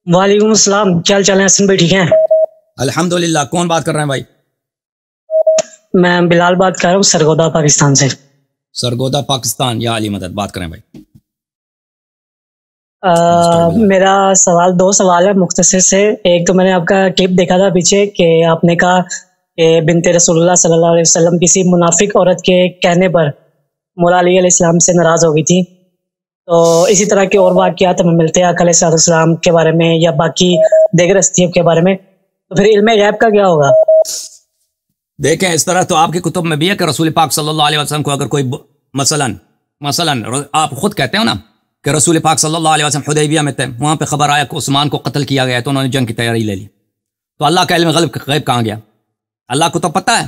وعلیکم السلام، کیا حال چال ہے حسن بھائی؟ ٹھیک ہیں الحمدللہ. کون بات کر رہے ہیں بھائی؟ میں بلال بات کر رہا ہوں سرگودا پاکستان سے. سرگودا پاکستان، یا علی مدد. بات کریں بھائی. میرا سوال، دو سوال ہے مختصر سے. ایک تو میں نے آپ کا کلپ دیکھا تھا پیچھے کہ آپ نے کہا کہ بنت رسول اللہ صلی اللہ علیہ وسلم کسی منافق عورت کے کہنے پر مولا علی علیہ السلام سے ناراض ہو گئی تھی. تو اسی طرح کے اور واقعات ہمیں ملتے ہیں آقا علیہ السلام کے بارے میں یا باقی دیگر ہستیوں کے بارے میں. تو پھر علم غیب کا کیا ہوگا؟ دیکھیں، اس طرح تو آپ کی کتب میں بھی ہے کہ رسول پاک صلی اللہ علیہ وسلم کو اگر کوئی مثلا آپ خود کہتے ہو نا کہ رسول پاک صلی اللہ علیہ وسلم حدیبیہ میں تھے، وہاں پہ خبر آیا کہ عثمان کو قتل کیا گیا، تو انہوں نے جنگ کی تیاری لے لی. تو اللہ کا علم غیب کہاں گیا؟ اللہ کو تو پتہ ہے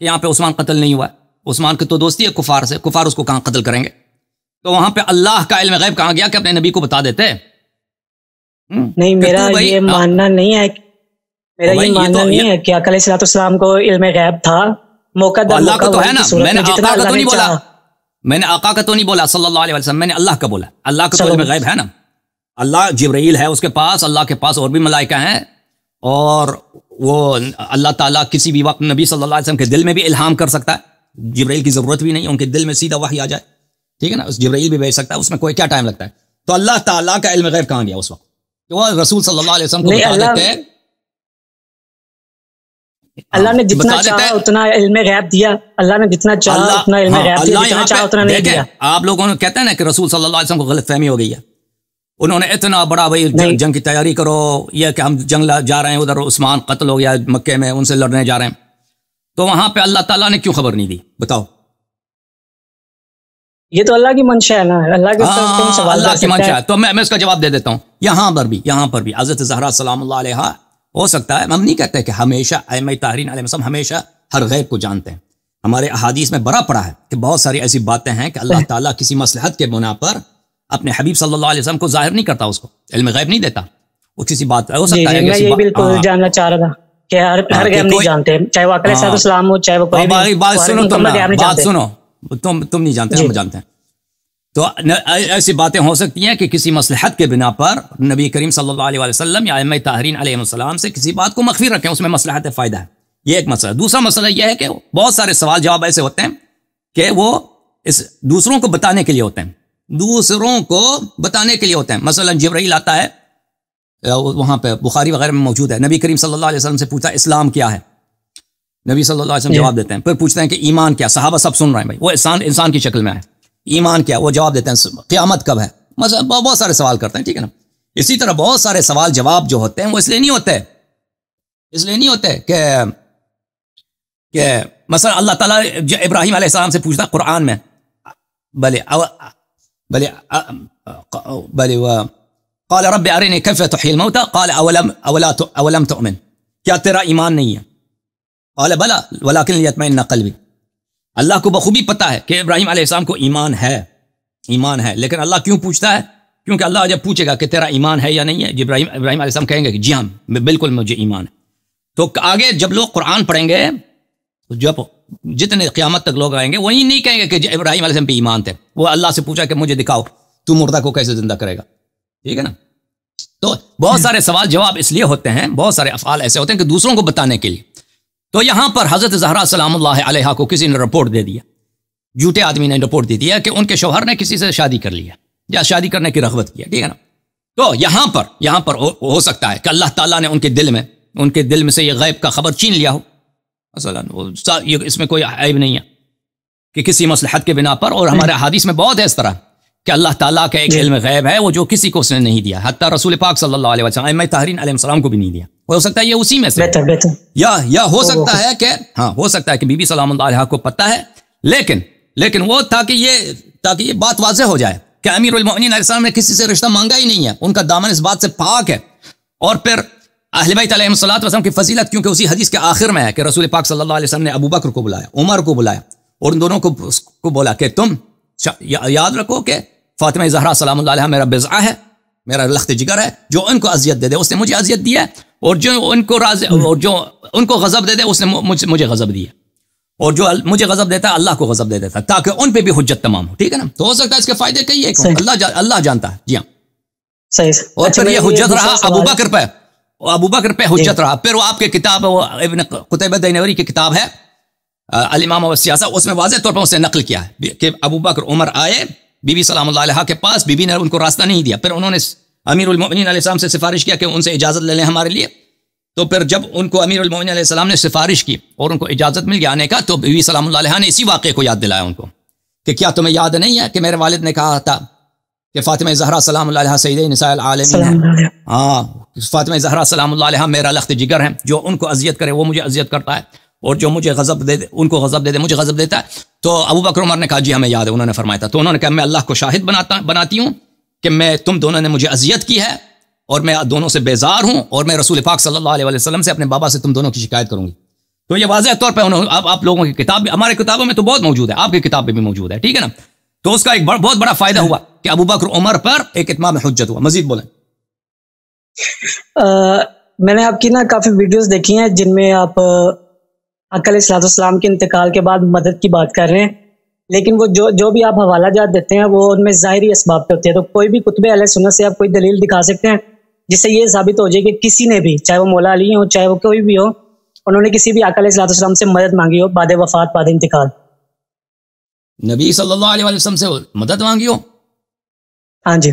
کہ یہاں پہ عثمان قتل نہیں ہوا. عثمان کی تو دوستی ہے کفار سے، کفار اس کو کہاں قتل کریں گے؟ تو وہاں پہ اللہ کا علم غیب کہاں گیا کہ اپنے نبی کو بتا دیتے؟ نہیں، میرا یہ ماننا نہیں ہے، میرا یہ ماننا نہیں ہے کہ آقا علیہ السلام کو علم غیب تھا. موقع در اللہ کو تو ہے نا. میں نے جتنا آقا کا اللہ تو نے نہیں بولا، چاہا. میں نے آقا کا تو نہیں بولا صلی اللہ علیہ وسلم، میں نے اللہ کا بولا. اللہ کا تو علم غیب ہے نا. اللہ جبرائیل ہے اس کے پاس، اللہ کے پاس اور بھی ملائکہ ہیں، اور وہ اللہ تعالیٰ کسی بھی وقت نبی صلی اللہ علیہ وسلم کے دل میں بھی الہام کر سکتا ہے. جبرائیل کی ضرورت بھی نہیں، ان کے دل میں سیدھا وحی آ جائے. ٹھیک ہے نا، اس جبرائیل بھی بھیج سکتا ہے، اس میں کوئی کیا ٹائم لگتا ہے. تو اللہ تعالیٰ کا علم غیب کہاں گیا اس وقت کہ وہ رسول صلی اللہ علیہ وسلم کو بتا دیتے ہیں؟ اللہ نے جتنا چاہا اتنا علم غیب دیا. اللہ نے جتنا چاہا اتنا علم غیب دیا، جتنا چاہا اتنا نہیں دیا. آپ لوگوں نے کہتے ہیں نا کہ رسول صلی اللہ علیہ وسلم کو غلط فہمی ہو گئی ہے. انہوں نے اتنا بڑا بھائی جنگ کی تیاری کرو، یہ کہ ہم جنگ جا رہے ہیں، ادھر عثمان قتل ہو گیا مکے میں، ان سے لڑنے جا رہے ہیں. تو وہاں پہ اللہ تعالیٰ نے کیوں خبر نہیں دی؟ بتاؤ. یہ تو اللہ کی منشا ہے نا، اللہ کے سوال اللہ کی منشا ہے. تو میں اس کا جواب دے دیتا ہوں. یہاں پر بھی حضرت زہرا سلام اللہ علیہا، ہو سکتا ہے، ہم نہیں کہتے کہ ہمیشہ ائمہ طاہرین علیہ السلام ہمیشہ ہر غیب کو جانتے ہیں. ہمارے احادیث میں بڑا پڑا ہے کہ بہت ساری ایسی باتیں ہیں کہ اللہ تعالیٰ کسی مصلحت کے بنا پر اپنے حبیب صلی اللہ علیہ وسلم کو ظاہر نہیں کرتا، اس کو علم غیب نہیں دیتا. وہ کسی بات ہو سکتا ہے. میں یہ بالکل جاننا چاہ رہا تھا کہ ہر غیب نہیں جانتے، چاہے وہ آقا علیہ السلام ہو، چاہے وہ کوئی بھی. بات سنو، تم نہیں جانتے، ہم جانتے ہیں. تو ایسی باتیں ہو سکتی ہیں کہ کسی مصلحت کے بنا پر نبی کریم صلی اللہ علیہ وسلم یا ائمہ طاہرین علیہ السلام سے کسی بات کو مخفی رکھیں، اس میں مصلحت فائدہ ہے. یہ ایک مسئلہ. دوسرا مسئلہ یہ ہے کہ بہت سارے سوال جواب ایسے ہوتے ہیں کہ وہ دوسروں کو بتانے کے لیے ہوتے ہیں، دوسروں کو بتانے کے لیے ہوتے ہیں. مثلا جبرائیل آتا ہے، وہاں پہ بخاری وغیرہ میں موجود ہے، نبی کریم صلی اللہ علیہ وسلم سے پوچھتا ہے اسلام کیا ہے، نبی صلی اللہ علیہ وسلم جواب دیتے ہیں. پھر پوچھتے ہیں کہ ایمان کیا، صحابہ سب سن رہے ہیں بھائی، وہ انسان کی شکل میں ہے، ایمان کیا، وہ جواب دیتے ہیں. قیامت کب ہے، مثلا بہت سارے سوال کرتے ہیں. ٹھیک ہے نا. اسی طرح بہت سارے سوال جواب جو ہوتے ہیں وہ اس لیے نہیں ہوتے کہ مثلا اللہ تعالیٰ ابراہیم علیہ السلام سے پوچھتا قرآن میں، قال رب ارنی کیف تحیی الموتى قال اولم تؤمن، کیا تیرا ایمان نہیں ہے؟ قال بلا ولکن لیطمئن قلبی. اللہ کو بخوبی پتہ ہے کہ ابراہیم علیہ السلام کو ایمان ہے، لیکن اللہ کیوں پوچھتا ہے؟ کیونکہ اللہ جب پوچھے گا کہ تیرا ایمان ہے یا نہیں ہے، ابراہیم علیہ السلام کہیں گے کہ جی ہاں بالکل مجھے ایمان ہے. تو آگے جب لوگ قرآن پڑھیں گے، جب جتنے قیامت تک لوگ آئیں گے، وہی نہیں کہیں گے کہ ابراہیم علیہ السلام پہ ایمان تھے. وہ اللہ سے پوچھا کہ مجھے دکھاؤ تو مردہ کو کیسے زندہ کرے گا. ٹھیک ہے نا. تو بہت سارے سوال جواب اس لیے ہوتے ہیں، بہت سارے افعال ایسے ہوتے ہیں کہ دوسروں کو بتانے کے لیے. تو یہاں پر حضرت زہرا سلام اللہ علیہا کو کسی نے رپورٹ دے دیا، جھوٹے آدمی نے رپورٹ دے دیا کہ ان کے شوہر نے کسی سے شادی کر لیا یا شادی کرنے کی رغبت کیا. ٹھیک ہے نا. تو یہاں پر ہو سکتا ہے کہ اللہ تعالیٰ نے ان کے دل میں سے یہ غیب کا خبر چھین لیا ہو. مثلا اس میں کوئی عیب نہیں ہے کہ کسی مصلحت کے بنا پر، اور ہمارے حدیث میں بہت ہے اس طرح کہ اللہ تعالیٰ کا ایک علم غیب ہے وہ جو کسی کو اس نے نہیں دیا، حتیٰ رسول پاک صلی اللہ علیہ وسلم ائمہ طاہرین علیہ السلام کو بھی نہیں دیا. ہو سکتا ہے یہ اسی میں سے یا ہو سکتا ہے کہ ہو سکتا ہے کہ بی بی سلام اللہ علیہا کو پتہ ہے، لیکن وہ تاکہ یہ بات واضح ہو جائے کہ امیر المؤمنین علیہ السلام نے کسی سے رشتہ مانگا ہی نہیں ہے، ان کا دامن اس بات سے پاک ہے. اور پھر اہل بیت علیہم الصلوۃ والسلام کی فضیلت، کیونکہ اسی حدیث کے آخر میں ہے کہ رسول پاک صلی اللہ علیہ وسلم نے ابو بکر کو بلایا، عمر کو بلایا، اور ان دونوں کو بولا کہ تم یاد رکھو کہ فاطمہ زہرا سلام اللہ علیہا میرا بضعہ ہے، میرا لخت جگر ہے، جو ان کو اذیت دے دے اس نے مجھے اذیت دی ہے، اور جو ان کو غضب دے دے اس نے مجھے غضب دیا، اور جو مجھے غضب دیتا ہے اللہ کو غضب دے دیتا ہے، تاکہ ان پہ بھی حجت تمام ہو. ٹھیک ہے نا. تو ہو سکتا ہے اس کے فائدے کئی ایک اللہ جانتا ہے. جی ہاں صحیح. اور اچھا پھر یہ حجت دوسرا رہا سوال ابو بکر پہ حجت رہا. پھر وہ آپ کے کتاب ابن قتیبہ دینوری کی کتاب ہے الامامہ والسیاسہ، اس میں واضح طور پر اسے نقل کیا ہے کہ ابو بکر عمر آئے بی بی سلام اللہ علیہ کے پاس، بی بی نے ان کو راستہ نہیں دیا، پھر انہوں نے امیر المؤمنین علیہ السلام سے سفارش کیا کہ ان سے اجازت لے لیں ہمارے لیے. تو پھر جب ان کو امیر المؤمنین علیہ السلام نے سفارش کی اور ان کو اجازت مل گیا آنے کا، تو بی بی سلام اللہ علیہ نے اسی واقعے کو یاد دلایا ان کو کہ کیا تمہیں یاد نہیں ہے کہ میرے والد نے کہا تھا کہ فاطمہ زہرا سلام اللہ علیہ سیدہ نساء العالمین ہے. ہاں، فاطمہ زہرا سلام اللہ علیہ میرا لخت جگر ہے، جو ان کو اذیت کرے وہ مجھے اذیت کرتا ہے، اور جو مجھے غضب دے دے ان کو غضب دے دے مجھے غضب دیتا ہے. تو ابو بکر عمر نے کہا جی ہمیں یاد ہے، انہوں نے فرمایا تھا. تو انہوں نے کہا میں اللہ کو شاہد بناتی ہوں کہ میں تم دونوں نے مجھے اذیت کی ہے اور میں دونوں سے بیزار ہوں، اور میں رسول پاک صلی اللہ علیہ وسلم سے اپنے بابا سے تم دونوں کی شکایت کروں گی. تو یہ واضح طور پہ آپ لوگوں کی کتاب بھی، ہمارے کتابوں میں تو بہت موجود ہے، آپ کی کتاب میں بھی موجود ہے، ٹھیک ہے نا. تو اس کا ایک بہت بڑا فائدہ ہوا کہ ابو بکر عمر پر ایک اتمام حجت ہوا. مزید بولیں. میں نے آپ کی کافی ویڈیوز دیکھی ہیں جن میں آپ آقا علیہ الصلوۃ والسلام کے انتقال کے بعد مدد کی بات کر رہے ہیں، لیکن وہ جو بھی آپ حوالہ جات دیتے ہیں وہ ان میں ظاہری اسباب پہ ہوتے ہیں. تو کوئی بھی کتب اہل سنت سے آپ کوئی دلیل دکھا سکتے ہیں جس سے یہ ثابت ہو جائے کہ کسی نے بھی، چاہے وہ مولا علی ہو چاہے وہ کوئی بھی ہو، انہوں نے کسی بھی آقا علیہ الصلوۃ والسلام سے مدد مانگی ہو بعد وفات، بعد انتقال؟ نبی صلی اللہ علیہ وسلم سے مدد مانگی ہو؟ ہاں جی.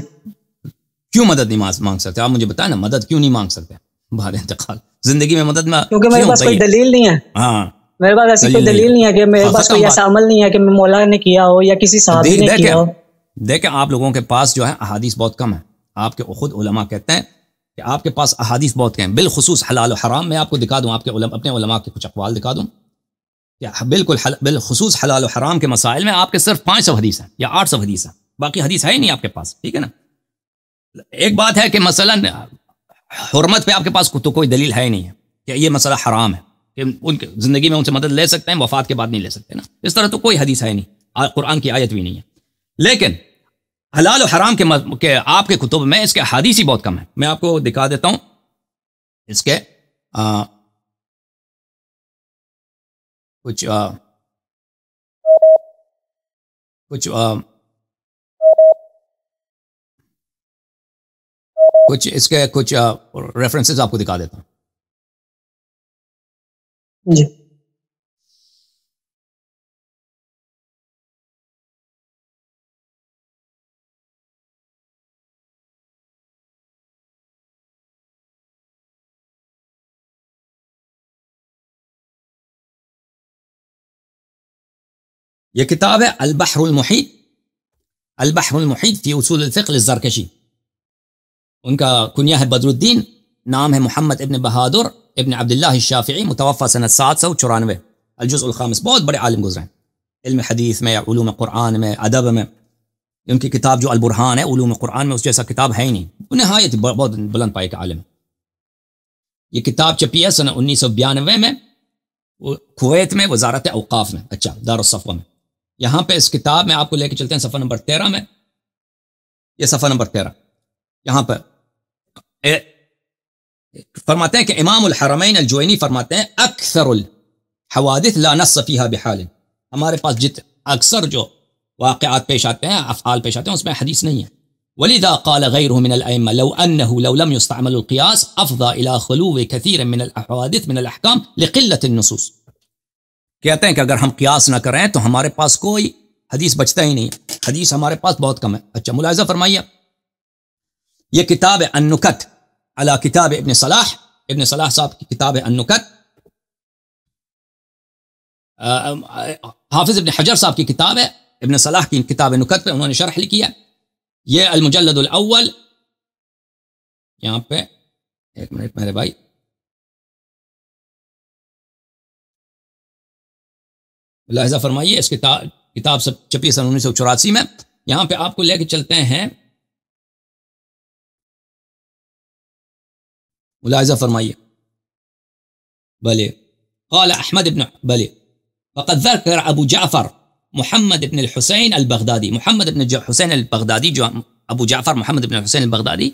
کیوں مدد نہیں مانگ سکتے؟ آپ مجھے بتائیں نا، مدد کیوں نہیں مانگ سکتے بعد انتقال؟ زندگی میں مدد میں کیونکہ میرے پاس کوئی دلیل نہیں ہے. ہاں، میرے پاس ایسی کوئی دلیل نہیں ہے کہ میرے پاس کوئی ایسا عمل نہیں ہے کہ مولا نے کیا ہو یا کسی صحابی نے کیا ہو. دیکھیں آپ لوگوں کے پاس جو ہے احادیث بہت کم ہے. آپ کے خود علماء کہتے ہیں کہ آپ کے پاس احادیث بہت کم ہیں، بالخصوص حلال و حرام. میں آپ کو دکھا دوں، آپ کے اپنے علماء کے کچھ اقوال دکھا دوں کہ بالخصوص حلال و حرام کے مسائل میں آپ کے صرف 500 حدیث ہیں یا 800 حدیث ہیں، باقی حدیث ہے ہی نہیں آپ کے پاس، ٹھیک ہے نا. ایک بات ہے کہ مثلا حرمت پہ آپ کے پاس تو کوئی دلیل ہے ہی نہیں ہے کہ یہ مسئلہ حرام ہے کہ ان کی زندگی میں ان سے مدد لے سکتے ہیں، وفات کے بعد نہیں لے سکتے نا. اس طرح تو کوئی حدیث ہے نہیں، قرآن کی آیت بھی نہیں ہے. لیکن حلال و حرام کے آپ کے کتب میں اس کے احادیث ہی بہت کم ہے. میں آپ کو دکھا دیتا ہوں اس کے کچھ ریفرنسز آپ کو دکھا دیتا ہوں. جی. یہ کتاب ہے البحر المحیط فی اصول الفقہ للزرکشی. ان کا کنیہ ہے بدر الدین، نام ہے محمد ابن بہادر ابن عبداللہ الشافعی، متوفى سنہ 794. الجزء الخامس. بہت بڑے عالم گزرے ہیں علم حدیث میں، علوم قرآن میں، ادب میں. ان کی کتاب جو البرہان ہے علوم قرآن میں، اس جیسا کتاب ہے ہی نہیں. نہایت بہت بلند پائے کا عالم. یہ کتاب چھپی ہے سنہ 1992 میں کویت میں، وزارت اوقاف میں، اچھا دارالصفوہ میں. یہاں پہ اس کتاب میں آپ کو لے کے چلتے ہیں صفحہ نمبر 13 میں. یہ صفحہ نمبر 13 یہاں پہ فرماتے ہیں کہ امام الحرمین الجوینی فرماتے ہیں اکثر الحوادث لا نص فیہا بحال. ہمارے پاس اکثر جو واقعات پیش آتے ہیں، افعال پیش آتے ہیں، اس میں حدیث نہیں ہے. ولذا قال غيره من الائمه لو لم يستعمل القياس افضى الى خلو كثير من الحوادث من الاحکام لقلة النصوص. کہتے ہیں کہ اگر ہم قیاس نہ کریں تو ہمارے پاس کوئی حدیث بچتا ہی نہیں، حدیث ہمارے پاس بہت کم ہے. اچھا ملاحظہ فرمائیے، یہ کتاب النکت علی کتاب ابن صلاح صاحب کی کتاب ہے النکت. حافظ ابن حجر صاحب کی کتاب ہے، ابن صلاح کی کتاب نکت پہ انہوں نے شرح لکھی ہے. یہ المجلد الاول، یہاں پہ ایک منٹ میرے بھائی، ملاحظہ فرمائیے، اس کتاب سب چھپی سن 1984 میں. یہاں پہ آپ کو لے کے چلتے ہیں، ملاحظہ فرمائیے. بلے قال احمد ابن بلے فقد ذکر ابو جعفر محمد ابن الحسین البغدادی. محمد ابن حسین البغدادی جو ابو جعفر محمد ابن حسین البغدادی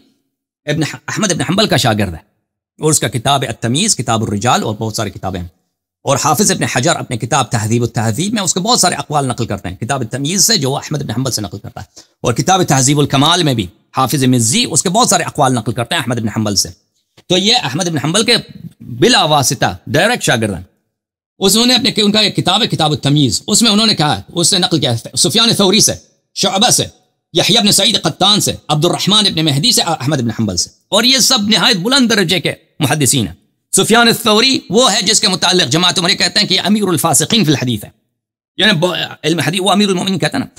ابن احمد ابن حنبل کا شاگرد ہے، اور اس کا کتاب التمیز، کتاب الرجال اور بہت ساری کتابیں ہیں. اور حافظ ابن حجر اپنے کتاب تہذیب التہذیب میں اس کے بہت سارے اقوال نقل کرتے ہیں، کتاب التمیز سے جو احمد ابن حنبل سے نقل کرتا ہے، اور کتاب تہذیب الکمال میں بھی حافظ مزی اس کے بہت سارے اقوال نقل کرتے ہیں احمد بن حنبل سے. تو یہ احمد بن حنبل کے بلا واسطہ ڈائریکٹ شاگرد ہیں. انہوں نے اپنے ان کا ایک کتاب ہے کتاب التمیز, اس میں انہوں نے کہا, اس سے نقل کیا ہے سفیان ثوری سے, شعبہ سے, یحییٰ بن سعید قطان سے, عبد الرحمن بن مہدی سے, احمد بن حنبل سے, اور یہ سب نہایت بلند درجے کے محدثین ہیں. سفیان الثوری وہ ہے جس کے متعلق جماعت عمری کہتے ہیں کہ امیر الفاسقین فی الحدیث ہے, یعنی علم حدیث وہ امیر المومنین کہتا ہے نا,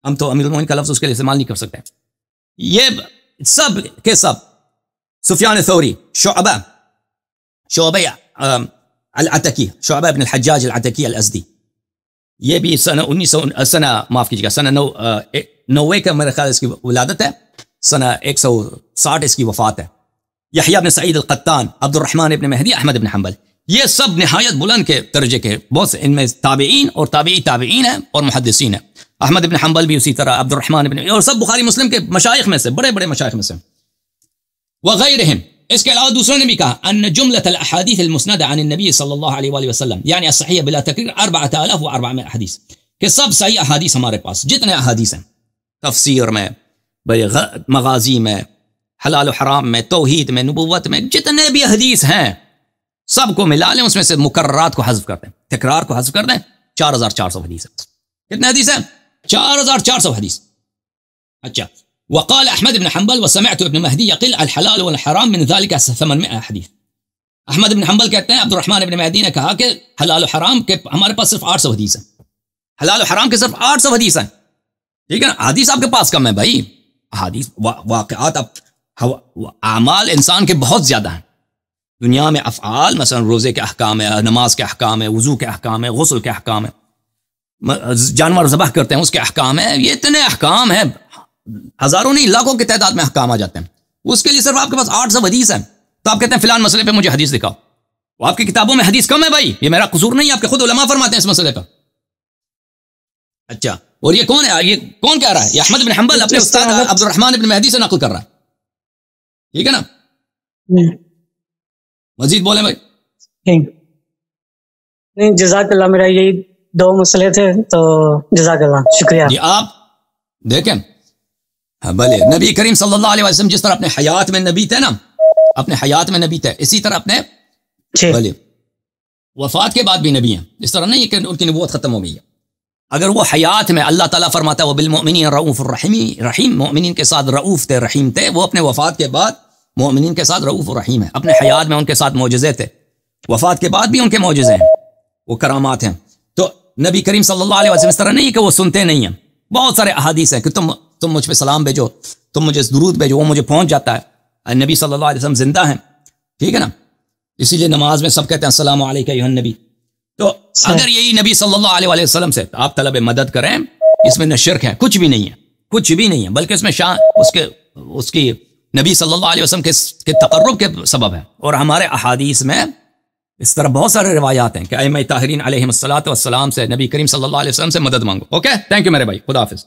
ہم تو امیر المومنین کا لفظ اس کے لیے استعمال نہیں کر سکتے. یہ سب کے سب سفیان الثوری, شعبہ العتکی, شعبہ ابن الحجاج العتکی الازدی, یہ بھی سنہ 90 کا میرے خیال اس کی ولادت ہے, سنہ 160 اس کی وفات ہے. یحییٰ بن سعید القطان, عبد الرحمن بن مہدی, احمد بن حنبل, یہ سب نہایت بلند کے درجے کے, بہت سے ان میں تابعین اور تابعی تابعین ہیں اور محدثین ہیں. احمد بن حنبل بھی اسی طرح, عبد الرحمن بن, اور سب بخاری مسلم کے مشائخ میں سے, بڑے بڑے مشائخ میں سے. وغیرہم, اس کے علاوہ دوسروں نے بھی کہا ان جملۃ الاحادیث المسندہ عن النبی صلی اللہ علیہ وآلہ وسلم یعنی الصحیح بلا تکریر 4400 حدیث, کہ سب صحیح احادیث ہمارے پاس جتنے احادیث ہیں, تفسیر میں, مغازی میں, حلال و حرام میں, توحید میں, نبوت میں, جتنے بھی حدیث ہیں سب کو ملا لیں, اس میں سے مکررات کو حذف کر دیں, تکرار کو حذف کر دیں, 4400 حدیث ہے. کتنے حدیث ہیں؟ 4400 حدیث. اچھا, وقال احمد بن حنبل وسمعت ابن مہدی يقل الحلال والحرام من ذلك 800 حدیث. احمد بن حنبل کہتے ہیں عبد الرحمن بن مہدی نے کہا کہ حلال و حرام کے ہمارے پاس صرف 800 حدیث ہیں, حلال و حرام کے صرف 800 حدیث ہیں. ٹھیک ہے نا, حدیث آپ کے پاس کم ہے بھائی, حدیث واقعات, اعمال انسان کے بہت زیادہ ہیں دنیا میں. افعال مثلا روزے کے احکام ہے, نماز کے احکام ہے, وضو کے احکام ہے, غسل کے احکام ہے, جانور ذبح کرتے ہیں اس کے احکام ہیں, یہ اتنے احکام ہیں, ہزاروں نہیں لاکھوں کی تعداد میں احکام آ جاتے ہیں. اس کے لیے صرف آپ کے پاس 800 حدیث ہیں, تو آپ کہتے ہیں فلان مسئلے پہ مجھے حدیث دکھاؤ. وہ آپ کی کتابوں میں حدیث کم ہے بھائی, یہ میرا قصور نہیں, آپ کے خود علماء فرماتے ہیں اس مسئلے پر. اچھا, اور یہ کون ہے, یہ کون کہہ رہا ہے؟ یہ احمد بن حنبل اپنے استاد عبد الرحمن بن مہدی سے نقل کر رہا ہے. ٹھیک ہے نا, مزید بولیں بھائی. نہیں, جزاک اللہ, میرا یہی 2 مسئلے تھے, تو جزاک اللہ, شکریہ. جی آپ دیکھیں, بھلے نبی کریم صلی اللہ علیہ وسلم جس طرح اپنے حیات میں نبی تھے نا, اپنے حیات میں نبی تھے, اسی طرح اپنے بھلے وفات کے بعد بھی نبی ہیں. اس طرح نہیں کہ ان کی نبوت ختم ہو گئی ہے. اگر وہ حیات میں, اللہ تعالیٰ فرماتا ہے وہ بالمؤمنین رؤوف رحیم, مومنین کے ساتھ رؤوف تھے, رحیم تھے. وہ اپنے وفات کے بعد مومنین کے ساتھ رؤوف رحیم ہے. اپنے حیات میں ان کے ساتھ معجزے تھے, وفات کے بعد بھی ان کے معجزے ہیں, وہ کرامات ہیں. تو نبی کریم صلی اللہ علیہ وسلم اس طرح نہیں کہ وہ سنتے نہیں ہیں. بہت سارے احادیث ہیں کہ تم مجھ پہ سلام بھیجو, تم مجھے درود بھیجو, وہ مجھے پہنچ جاتا ہے. نبی صلی اللہ علیہ وسلم زندہ ہیں, ٹھیک ہے نا, اسی لیے نماز میں سب کہتے ہیں السلام علیکہ ایھا النبی. تو اگر یہی نبی صلی اللہ علیہ وسلم سے آپ طلب مدد کریں, اس میں نہ شرک ہے, کچھ بھی نہیں ہے, کچھ بھی نہیں ہے, بلکہ اس میں شان اس کی نبی صلی اللہ علیہ وسلم کے تقرب کے سبب ہے. اور ہمارے احادیث میں اس طرح بہت سارے روایات ہیں کہ ائمہ طاہرین علیہم الصلوۃ والسلام سے نبی کریم صلی اللہ علیہ وسلم سے مدد مانگو. اوکے, تھینک یو میرے بھائی, خدا حافظ.